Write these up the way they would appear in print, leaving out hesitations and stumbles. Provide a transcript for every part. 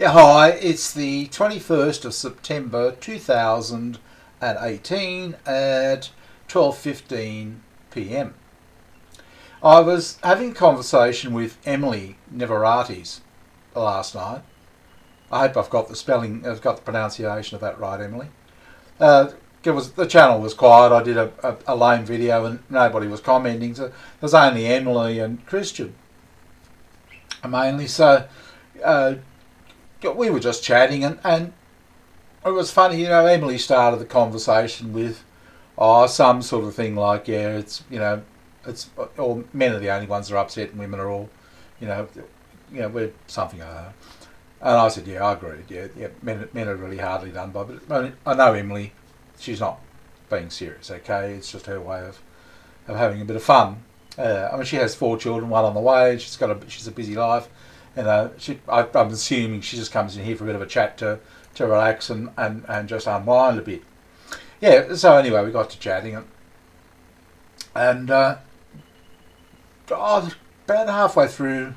Yeah, hi, it's the 21st of September 2018 at 12:15 p.m. I was having a conversation with Emily Neveratis last night. I hope I've got the pronunciation of that right, Emily. The channel was quiet. I did a lame video and nobody was commenting. So there's only Emily and Christian mainly. So we were just chatting, and it was funny. Emily started the conversation with, some sort of thing like, yeah, it's all men are the only ones that are upset, and women are all, you know, we're something like that. And I said, yeah, I agree. Yeah, men are really hardly done by. But I know Emily, she's not being serious. Okay, it's just her way of having a bit of fun. She has 4 children, one on the way. She's a busy life. I'm assuming she just comes in here for a bit of a chat to relax and just unwind a bit. Yeah. So anyway, we got to chatting, and about halfway through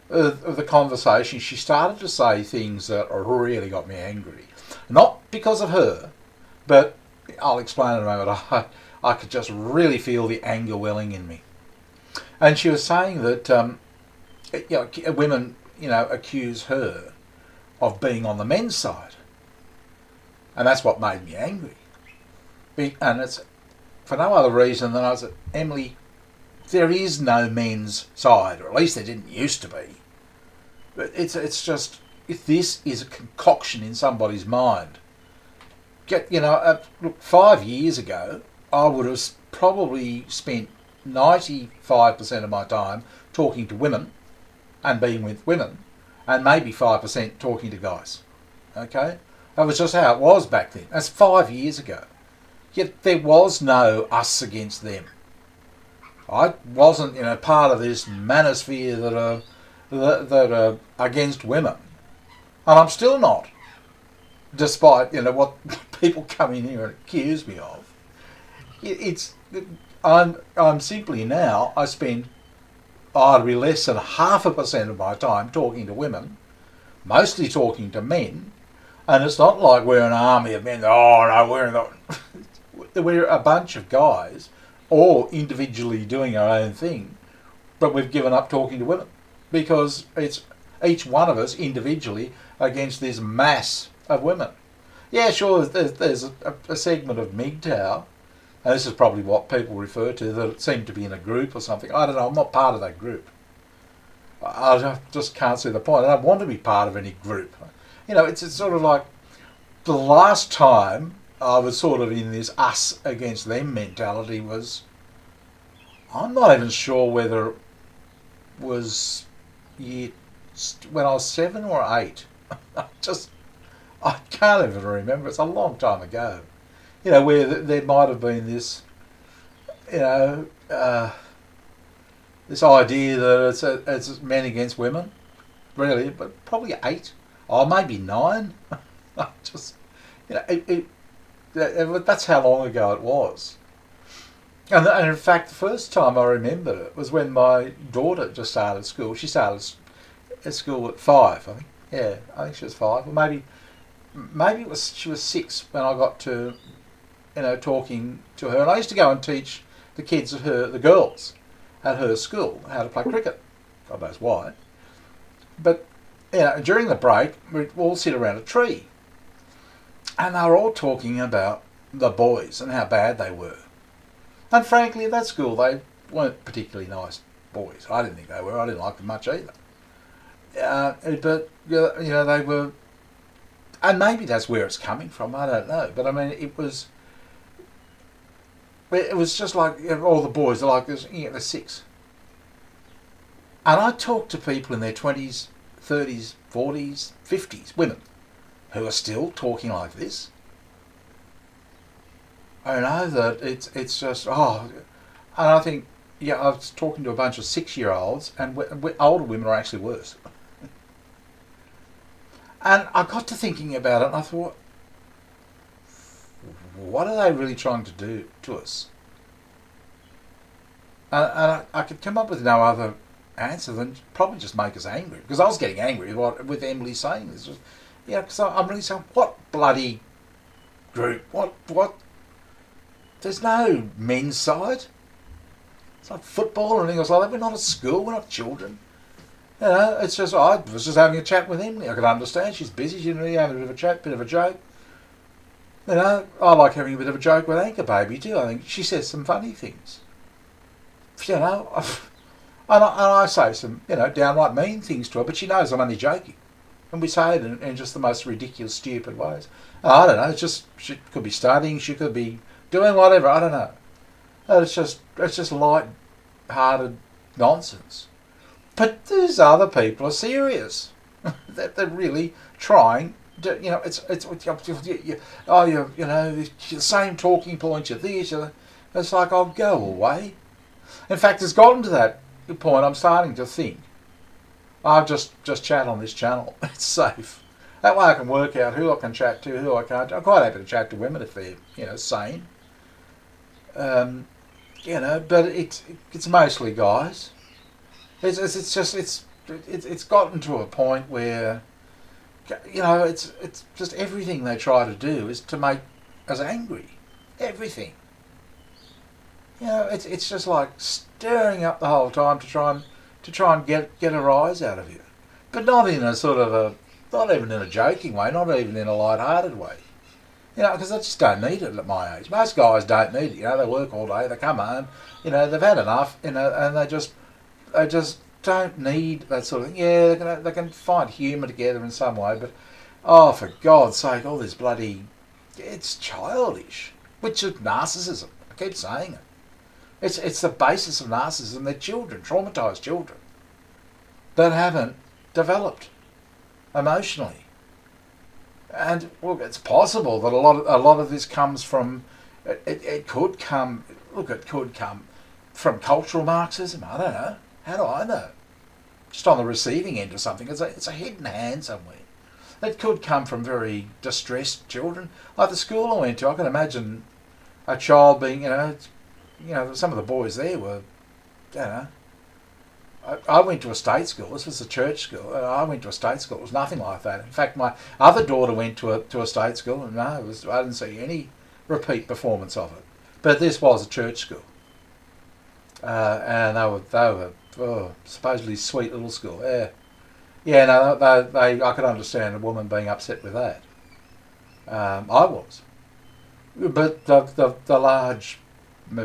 of the conversation, she started to say things that really got me angry. Not because of her, but I'll explain in a moment. I could just really feel the anger welling in me. And she was saying that women, accuse her of being on the men's side, and that's what made me angry. And it's for no other reason than I said, Emily, there is no men's side, or at least there didn't used to be. But it's just, if this is a concoction in somebody's mind. Look, 5 years ago, I would have probably spent 95% of my time talking to women and being with women, and maybe 5% talking to guys. Okay? That was just how it was back then. That's 5 years ago. Yet there was no us against them. I wasn't, part of this manosphere that are against women, and I'm still not, despite what people come in here and accuse me of. I'm simply now, I spend be less than 0.5% of my time talking to women, mostly talking to men, and it's not like we're an army of men. Oh no, we're a bunch of guys, all individually doing our own thing, but we've given up talking to women because it's each one of us individually against this mass of women. Yeah, sure, there's a segment of mgtow, and this is probably what people refer to, that it seemed to be in a group or something. I don't know, I'm not part of that group. I just can't see the point. I don't want to be part of any group. It's sort of like the last time I was sort of in this us against them mentality was, I'm not even sure whether it was when I was 7 or 8. I can't even remember. It's a long time ago. Where there might have been this, this idea that it's men against women, really, but probably 8, or maybe 9. That's how long ago it was. And in fact, the first time I remembered it was when my daughter just started school. She started at school at 5, I think. Yeah, I think she was 5, or maybe she was 6 when I got to, talking to her. And I used to go and teach the kids the girls at her school how to play cricket. God knows why. But during the break, we'd all sit around a tree, and they were all talking about the boys and how bad they were. And frankly, at that school, they weren't particularly nice boys. I didn't think they were. I didn't like them much either. But they were, and maybe that's where it's coming from. I don't know. But I mean, it was just like all the boys are like this. They're 6. And I talk to people in their 20s, 30s, 40s, 50s, women, who are still talking like this. I know that it's just, and I think, I was talking to a bunch of 6-year-olds, and older women are actually worse. And I got to thinking about it, and I thought, what are they really trying to do to us? And I could come up with no other answer than probably just make us angry. Because I was getting angry with Emily saying this. Because I'm really saying, what bloody group? What? There's no men's side. It's like football or anything else like that. We're not at school. We're not children. It's just, I was just having a chat with Emily. I could understand she's busy. She's really having a bit of a chat, bit of a joke. I like having a bit of a joke with Anchor Baby too. I think she says some funny things. And I say some, downright mean things to her, but she knows I'm only joking. And we say it in just the most ridiculous, stupid ways. I don't know, it's just, she could be studying, she could be doing whatever, I don't know. It's just light-hearted nonsense. But these other people are serious. They're really trying to, the same talking points, you're this, it's like, I'll go away. In fact, it's gotten to that point I'm starting to think, I'll just chat on this channel. It's safe. That way I can work out who I can chat to, who I can't. I'm quite happy to chat to women if they're, sane. But it's mostly guys. It's gotten to a point where, it's just everything they try to do is to make us angry. Everything. It's just like stirring up the whole time to try and get a rise out of you, but not in a sort of not even in a joking way, not even in a light-hearted way. Because I just don't need it at my age. Most guys don't need it. They work all day, they come home, they've had enough, and they just don't need that sort of thing. Yeah, they can find humour together in some way, but oh, for God's sake, all this bloody, it's childish, which is narcissism. I keep saying it. It's the basis of narcissism. They're children, traumatised children, that haven't developed emotionally. And look, it's possible that a lot of this comes from. It could come from cultural Marxism. I don't know. How do I know? Just on the receiving end of something. It's a hidden hand somewhere. It could come from very distressed children, like the school I went to. I can imagine a child being, some of the boys there were, I went to a state school. This was a church school. I went to a state school. It was nothing like that. In fact, my other daughter went to a state school, and I didn't see any repeat performance of it. But this was a church school, and they were supposedly sweet little school. I could understand a woman being upset with that. I was, but the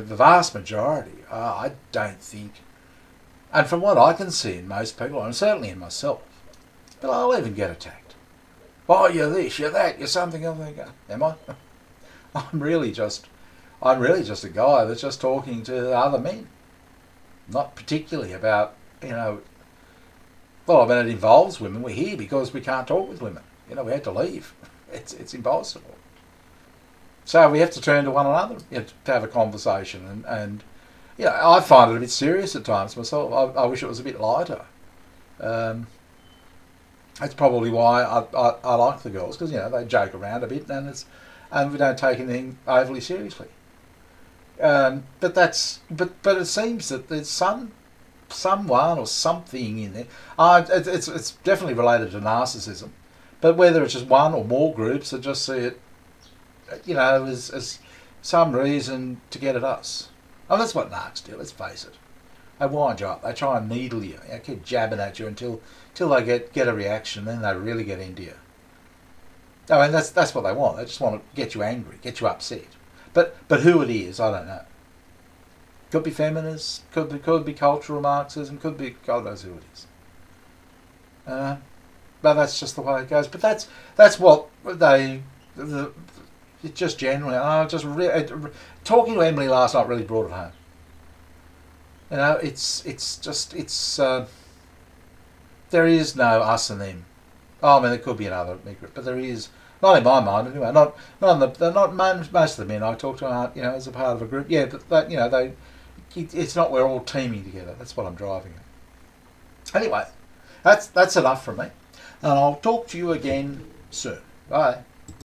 vast majority, I don't think. And from what I can see in most people, and certainly in myself, but I'll even get attacked. Oh, you're this, you're that, you're something else. Am I? I'm really just a guy that's just talking to other men. Not particularly about, well, I mean, it involves women. We're here because we can't talk with women. We had to leave. It's impossible. So we have to turn to one another to have a conversation, and I find it a bit serious at times myself. I wish it was a bit lighter. That's probably why I like the girls, because they joke around a bit, and we don't take anything overly seriously. But it seems that there's someone or something in there. It's definitely related to narcissism, but whether it's just one or more groups that just see it, as some reason to get at us. And that's what narcs do, let's face it. They wind you up, they try and needle you, keep jabbing at you until they get a reaction, then they really get into you. I mean, that's what they want. They just want to get you angry, get you upset. But who it is, I don't know. Could be feminists, could be cultural Marxism, could be, God knows who it is. But that's just the way it goes. But that's what just generally, talking to Emily last night really brought it home. There is no us and them. Oh, I mean, there could be another group, but there is not in my mind anyway. Not most of the men I talk to aren't, as a part of a group. Yeah, but it's not we're all teaming together. That's what I'm driving at. Anyway, that's enough from me, and I'll talk to you again soon. Bye.